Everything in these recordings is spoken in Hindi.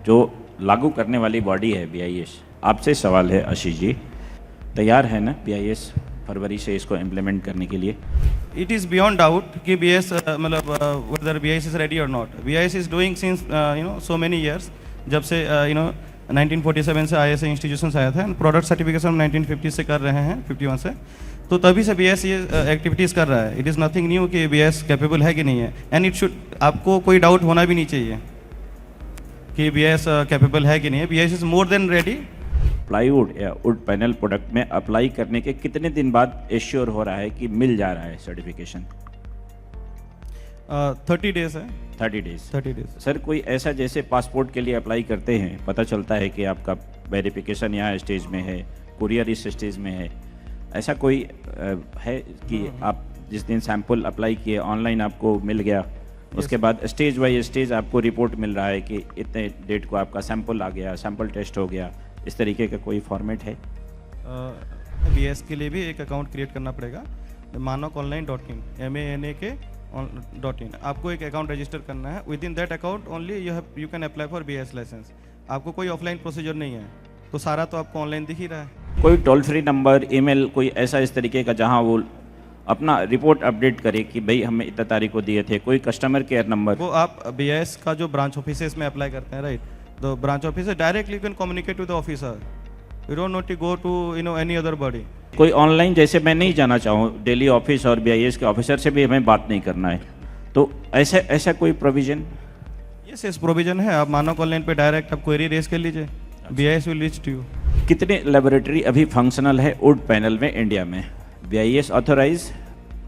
जो लागू करने वाली बॉडी है BIS, आपसे सवाल है आशीष जी, तैयार है ना BIS फरवरी से इसको इम्प्लीमेंट करने के लिए? It is beyond doubt कि BIS मतलब whether BIS is ready or not. BIS is doing since so many years. जब से 1947 से ISA इंस्टीट्यूशंस आया था, प्रोडक्ट सर्टिफिकेशन 1950 से कर रहे हैं, 51 से, तो तभी से BIS ये एक्टिविटीज़ कर रहा है. इट इज़ नथिंग न्यू कि BIS कैपेबल है कि नहीं है. एंड इट शुड, आपको कोई डाउट होना भी नहीं चाहिए कि BIS कैपेबल है कि नहीं है. BIS is more than ready. Plywood या वुड पैनल प्रोडक्ट में अप्लाई करने के कितने दिन बाद एश्योर हो रहा है कि मिल जा रहा है सर्टिफिकेशन? 30 डेज है. 30 डेज. सर, कोई ऐसा जैसे पासपोर्ट के लिए अप्लाई करते हैं, पता चलता है कि आपका वेरिफिकेशन यहाँ स्टेज में है, कुरियर इस स्टेज में है, ऐसा कोई है कि आप जिस दिन सैंपल अप्लाई किए ऑनलाइन आपको मिल गया, उसके बाद स्टेज बाई स्टेज आपको रिपोर्ट मिल रहा है कि इतने डेट को आपका सैंपल आ गया, सैंपल टेस्ट हो गया, इस तरीके का कोई फॉर्मेट है? BIS के लिए भी एक अकाउंट क्रिएट करना पड़ेगा, manakonline.in, MANK.in. आपको एक अकाउंट रजिस्टर करना है. With in that account only you can apply for BIS licence. आपको कोई ऑफलाइन प्रोसीजर नहीं है, तो सारा तो आपको ऑनलाइन दिख ही रहा है. कोई टोल फ्री नंबर, ईमेल, कोई ऐसा इस तरीके का जहां वो अपना रिपोर्ट अपडेट करे कि भाई हमें इतना तारीख को दिए थे, कोई कस्टमर केयर नंबर? वो आप BIS का जो ब्रांच ऑफिस में अप्लाई करते हैं, right, the branch officer directly you can communicate with the officer. You don't need to go to any other body. कोई ऑनलाइन जैसे मैं नहीं जाना चाहूँ दिल्ली ऑफिस और BIS के ऑफिसर से भी हमें बात नहीं करना है, तो ऐसा कोई प्रोविजन? यस, प्रोविजन है. आप मानक ऑनलाइन पे डायरेक्ट आप क्वेरी रेज कर लीजिए. BIS will reach to you. कितने लेबोरेटरी अभी फंक्शनल है वुड पैनल में इंडिया में, BIS ऑथोराइज,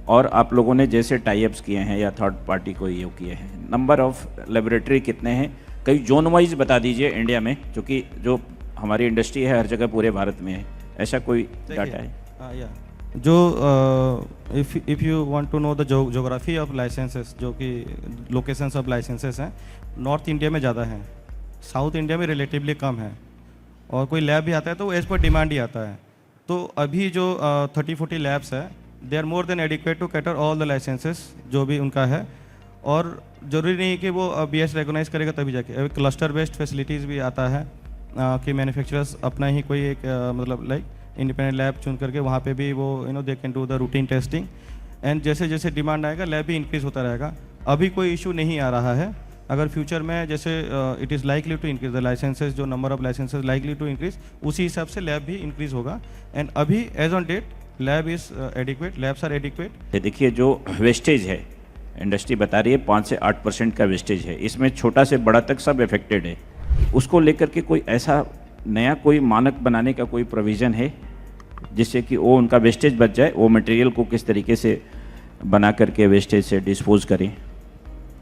और आप लोगों ने जैसे टाइप्स किए हैं या थर्ड पार्टी को ये किए हैं, नंबर ऑफ लेबोरेटरी कितने हैं? कई जोन वाइज बता दीजिए इंडिया में, क्योंकि जो हमारी इंडस्ट्री है हर जगह पूरे भारत में है, ऐसा कोई डाटा है? जो if you want to know the geography of licences, जो कि लोकेशंस ऑफ लाइसेंसेस हैं, नॉर्थ इंडिया में ज़्यादा हैं, साउथ इंडिया में रिलेटिवली कम है, और कोई लैब भी आता है तो वो एज पर डिमांड ही आता है. तो अभी जो 30-40 लैब्स है, they are more than adequate to cater all the licences जो भी उनका है. और ज़रूरी नहीं कि वो BIS रिकॉग्नाइज करेगा तभी जाके. अभी क्लस्टर बेस्ड फैसिलिटीज़ भी आता है कि मैन्युफैक्चरर्स अपना ही कोई एक मतलब लाइक इंडिपेंडेंट लैब चुन करके वहाँ पे भी वो they can do the routine testing. And जैसे जैसे डिमांड आएगा लैब भी इंक्रीज़ होता रहेगा. अभी कोई इशू नहीं आ रहा है. अगर फ्यूचर में जैसे it is likely to increase the licenses, जो number of licenses likely to increase, उसी हिसाब से लैब भी इंक्रीज होगा. एंड अभी as on date lab is adequate, labs are adequate. देखिए, जो वेस्टेज है, इंडस्ट्री बता रही है 5 से 8% का वेस्टेज है, इसमें छोटा से बड़ा तक सब अफेक्टेड है. उसको लेकर के कोई ऐसा नया कोई मानक बनाने का कोई प्रोविज़न है जिससे कि वो उनका वेस्टेज बच जाए, वो मटेरियल को किस तरीके से बना करके वेस्टेज से डिस्पोज करें?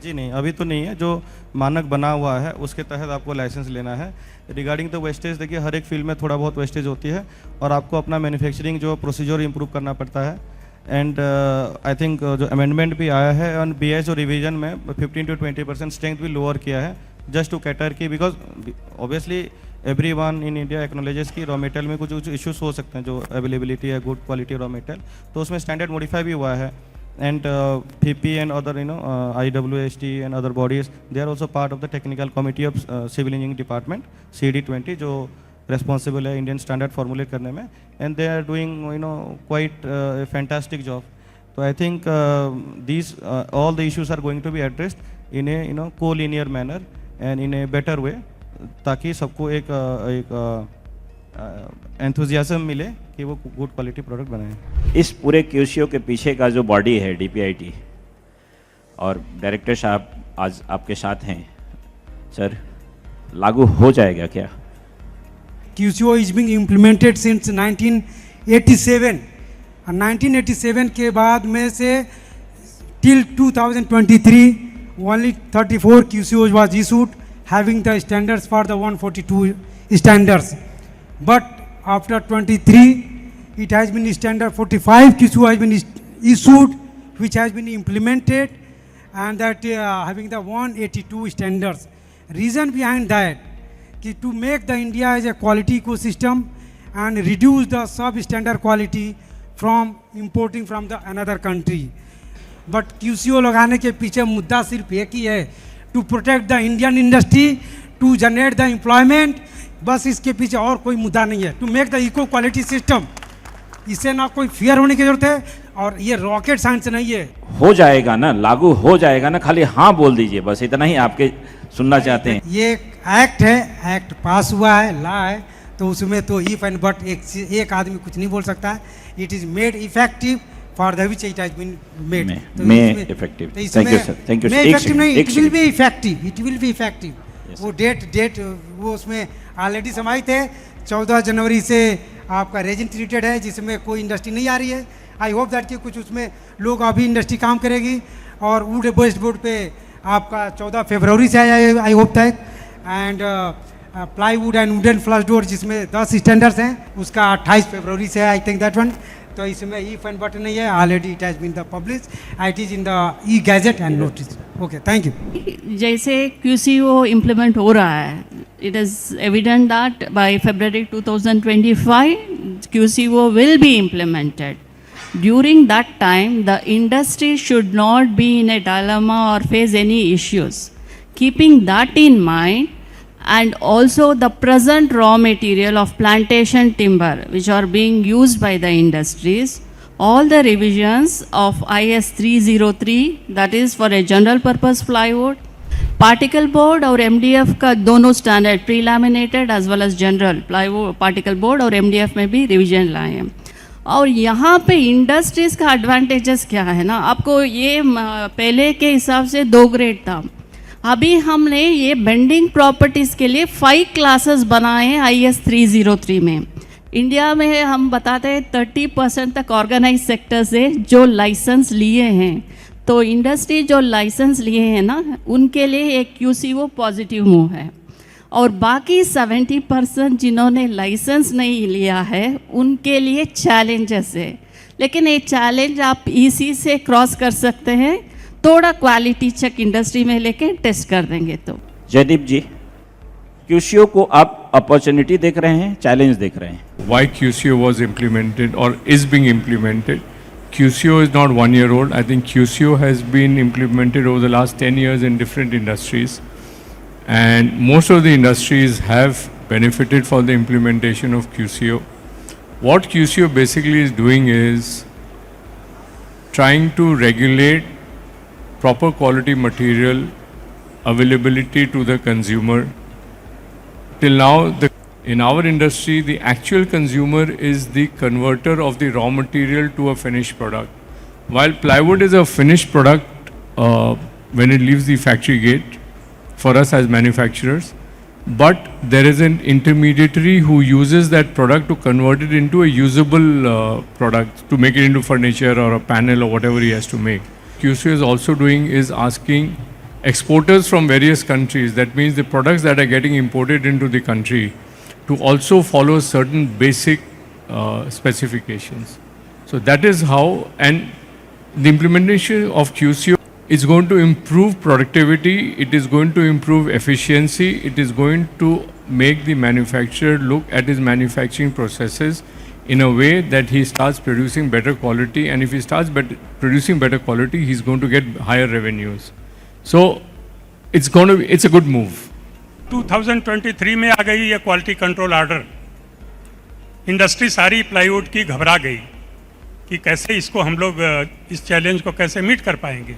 जी नहीं, अभी तो नहीं है. जो मानक बना हुआ है उसके तहत आपको लाइसेंस लेना है. रिगार्डिंग द वेस्टेज, देखिए हर एक फील्ड में थोड़ा बहुत वेस्टेज होती है और आपको अपना मैन्युफैक्चरिंग जो प्रोसीजर इंप्रूव करना पड़ता है. एंड आई थिंक जो अमेंडमेंट भी आया है और BIS जो रिवीजन में 15 to 20% स्ट्रेंथ भी लोअर किया है, जस्ट टू कैटर की, because obviously everyone in India acknowledges की रॉ मेटेरियल में कुछ इश्यूज हो सकते हैं, जो अवेलेबिलिटी है गुड क्वालिटी रॉ मेटेरियल, तो उसमें स्टैंडर्ड मॉडिफाई भी हुआ है. And FIPI and other IWST and other bodies, they are also part of the technical committee of civil engineering department CD20, जो रेस्पॉन्सिबल है इंडियन स्टैंडर्ड फॉर्मुलेट करने में. And they are doing quite fantastic job. तो I think these all the issues are going to be addressed in a co-linear manner and in a better way, ताकि सबको एक एंथुजियाज्म मिले कि वो गुड क्वालिटी प्रोडक्ट बनाएं. इस पूरे QCO के पीछे का जो बॉडी है DPIT, और डायरेक्टर साहब आज आपके साथ हैं, सर लागू हो जाएगा क्या? QCO is being implemented since 1987. और 1987 के बाद में से till 2023 only 34 QCOs was issued having the standards for the 142 standards. But after 23 it has been standard 45 QCO has been issued which has been implemented, and that having the 182 standards. Reason behind that, to make the India as a quality ecosystem and reduce the substandard quality from importing from the another country. But QCO लगाने के पीछे मुद्दा सिर्फ एक ही है, to protect the Indian industry, to generate the employment, बस इसके पीछे और कोई मुद्दा नहीं है। To make the eco quality system, इससे ना कोई फियर होने की जरूरत है, और ये रॉकेट साइंस नहीं है। हो जाएगा ना, लागू हो जाएगा ना, खाली हाँ बोल दीजिए, बस इतना ही आपके सुनना चाहते हैं। ये एक्ट है, एक्ट पास हुआ है, लॉ है, तो उसमें तो इफ एंड बट एक आदमी कुछ नहीं बोल सकता है। It is made effective for the which it has been made. Effective. Thank you sir, thank you sir. Effective नहीं, it will be effective, it will be effective. वो डेट वो उसमें ऑलरेडी समाहित है। 14 जनवरी से आपका रेजिन ट्रीटेड है, जिसमें कोई इंडस्ट्री नहीं आ रही है। आई होप दैट कि कुछ उसमें लोग अभी इंडस्ट्री काम करेगी, और वुड वेस्ट बोर्ड पे आपका 14 फरवरी से आया, I hope that. And plywood and wooden flush door, जिसमें 10 स्टैंडर्ड्स हैं, उसका 28 फरवरी से है, आई थिंक दैट वन। तो इसमें इफ एंड बट नहीं है, already it has been the publish, it is in the e gazette and notice. Okay, thank you. जैसे QCO इम्प्लीमेंट हो रहा है, it is evident that by February 2025 QCO will be implemented. During that time, the industry should not be in a dilemma or face any issues. Keeping that in mind, and also the present raw material of plantation timber which are being used by the industries, all the revisions of IS 303, that is for a general purpose plywood, particle board और MDF का दोनों standard, pre laminated as well as general plywood particle board और MDF में भी रिवीजन लाए हैं। और यहाँ पे इंडस्ट्रीज़ का एडवांटेजेस क्या है ना, आपको ये पहले के हिसाब से 2 ग्रेड था, अभी हमने ये बेंडिंग प्रॉपर्टीज़ के लिए 5 क्लासेस बनाए हैं IS 303 में। इंडिया में हम बताते हैं 30% तक ऑर्गेनाइज सेक्टर से जो लाइसेंस लिए हैं, तो इंडस्ट्री जो लाइसेंस लिए हैं ना, उनके लिए एक QCO पॉजिटिव मूव है। और बाकी 70% जिन्होंने लाइसेंस नहीं लिया है, उनके लिए चैलेंजेस है। लेकिन ये चैलेंज आप इसी से क्रॉस कर सकते हैं, थोड़ा क्वालिटी चेक इंडस्ट्री में लेके टेस्ट कर देंगे तो। जयदीप जी, QCO को आप अपॉर्चुनिटी देख रहे हैं, चैलेंज देख रहे हैं? Why QCO was implemented or is being implemented? QCO is not 1 year old. I think QCO has been implemented over the last 10 years in different industries, and most of the industries have benefited from the implementation of QCO. What QCO basically is doing is trying to regulate proper quality material availability to the consumer. Till now, in our industry, the actual consumer is the converter of the raw material to a finished product. While plywood is a finished product when it leaves the factory gate for us as manufacturers, but there is an intermediary who uses that product to convert it into a usable product, to make it into furniture or a panel or whatever he has to make. QCO is also doing is asking exporters from various countries, that means the products that are getting imported into the country, to also follow certain basic specifications. So that is how, and the implementation of QCO is going to improve productivity, it is going to improve efficiency, it is going to make the manufacturer look at his manufacturing processes in a way that he starts producing better quality, and if he starts producing better quality, he's going to get higher revenues. So it's a good move. 2023 में आ गई ये क्वालिटी कंट्रोल आर्डर। इंडस्ट्री सारी प्लाईवुड की घबरा गई कि कैसे इसको हम लोग इस चैलेंज को कैसे मीट कर पाएंगे।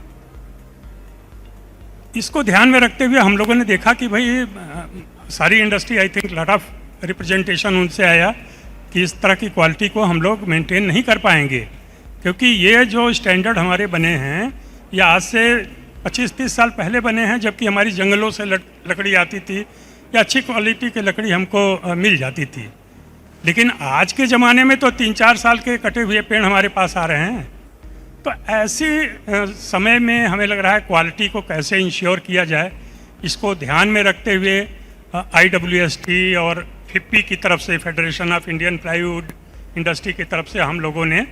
इसको ध्यान में रखते हुए हम लोगों ने देखा कि भाई सारी industry, I think lot of representation उनसे आया कि इस तरह की क्वालिटी को हम लोग मेंटेन नहीं कर पाएंगे, क्योंकि ये जो स्टैंडर्ड हमारे बने हैं ये आज से 25-30 साल पहले बने हैं, जबकि हमारी जंगलों से लकड़ी आती थी या अच्छी क्वालिटी की लकड़ी हमको मिल जाती थी। लेकिन आज के ज़माने में तो 3-4 साल के कटे हुए पेड़ हमारे पास आ रहे हैं। तो ऐसे समय में हमें लग रहा है क्वालिटी को कैसे इंश्योर किया जाए, इसको ध्यान में रखते हुए IWST और FIPPI की तरफ से, federation of Indian plywood industry की तरफ से हम लोगों ने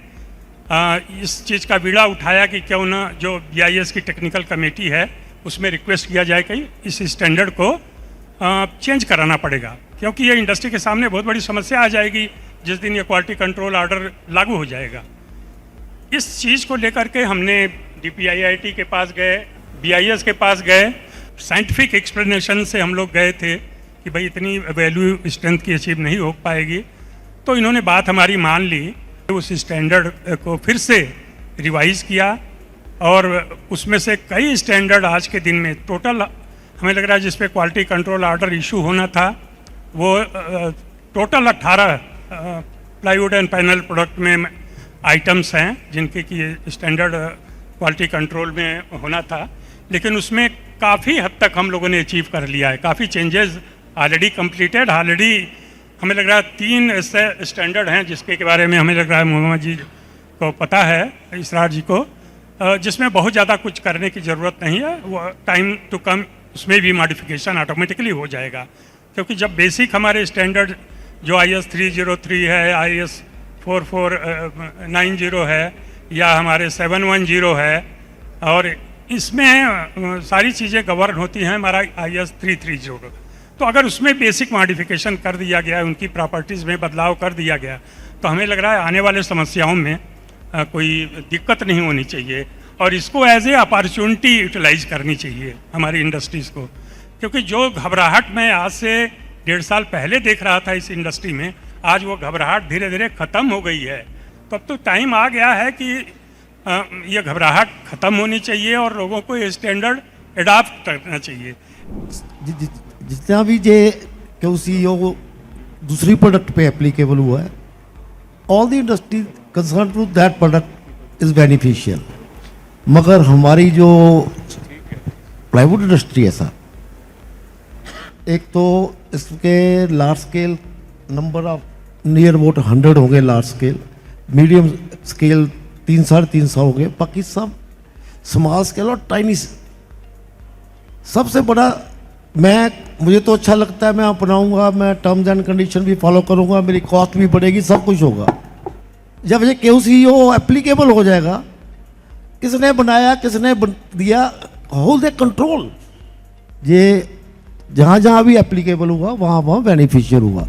इस चीज़ का बीड़ा उठाया कि क्यों ना जो BIS की टेक्निकल कमेटी है उसमें रिक्वेस्ट किया जाए कि इस स्टैंडर्ड को चेंज कराना पड़ेगा, क्योंकि ये इंडस्ट्री के सामने बहुत बड़ी समस्या आ जाएगी जिस दिन ये क्वालिटी कंट्रोल आर्डर लागू हो जाएगा। इस चीज़ को लेकर के हमने DPIIT के पास गए, BIS के पास गए साइंटिफिक एक्सप्लेनेशन से हम लोग गए थे कि भाई इतनी वैल्यू स्ट्रेंथ की अचीव नहीं हो पाएगी, तो इन्होंने बात हमारी मान ली, उस स्टैंडर्ड को फिर से रिवाइज किया और उसमें से कई स्टैंडर्ड आज के दिन में टोटल हमें लग रहा है जिस पे क्वालिटी कंट्रोल ऑर्डर इशू होना था वो total 18 plywood and panel product में आइटम्स हैं जिनके कि स्टैंडर्ड क्वालिटी कंट्रोल में होना था, लेकिन उसमें काफ़ी हद तक हम लोगों ने अचीव कर लिया है। काफ़ी चेंजेस ऑलरेडी कंप्लीटेड, ऑलरेडी हमें लग रहा है 3 ऐसे स्टैंडर्ड हैं जिसके के बारे में हमें लग रहा है मोहम्मद जी को पता है, इसरार जी को, जिसमें बहुत ज़्यादा कुछ करने की ज़रूरत नहीं है। वो टाइम टू कम उसमें भी मॉडिफिकेशन ऑटोमेटिकली हो जाएगा, क्योंकि जब बेसिक हमारे स्टैंडर्ड जो IS 303 है, IS 4490 है या हमारे 710 है, और इसमें सारी चीज़ें गवर्न होती हैं हमारा IS 330। तो अगर उसमें बेसिक मॉडिफिकेशन कर दिया गया, उनकी प्रॉपर्टीज़ में बदलाव कर दिया गया, तो हमें लग रहा है आने वाले समस्याओं में कोई दिक्कत नहीं होनी चाहिए और इसको एज ए अपॉर्चुनिटी यूटिलाइज करनी चाहिए हमारी इंडस्ट्रीज़ को। क्योंकि जो घबराहट मैं आज से 1.5 साल पहले देख रहा था इस इंडस्ट्री में, आज वो घबराहट धीरे धीरे ख़त्म हो गई है। तो अब तो टाइम आ गया है कि ये घबराहट ख़त्म होनी चाहिए और लोगों को ये स्टैंडर्ड एडाप्ट करना चाहिए। जितना भी जे QCO दूसरी प्रोडक्ट पे एप्लीकेबल हुआ है, all the industry concern to that product is beneficial. मगर हमारी जो प्लाईवुड इंडस्ट्री है सर, एक तो इसके large scale number of near about 100 होंगे लार्ज स्केल, मीडियम स्केल 300-350 हो गए, बाकी सब स्मॉल स्केल और टाइनी। सबसे बड़ा मुझे तो अच्छा लगता है, मैं अपनाऊंगा, मैं टर्म्स एंड कंडीशन भी फॉलो करूंगा, मेरी कॉस्ट भी बढ़ेगी, सब कुछ होगा। जब ये QCO एप्लीकेबल हो जाएगा, किसने बनाया, किसने दिया, होल्ड द कंट्रोल, ये जहाँ जहाँ भी एप्लीकेबल हुआ वहाँ वहाँ बेनिफिशियल हुआ।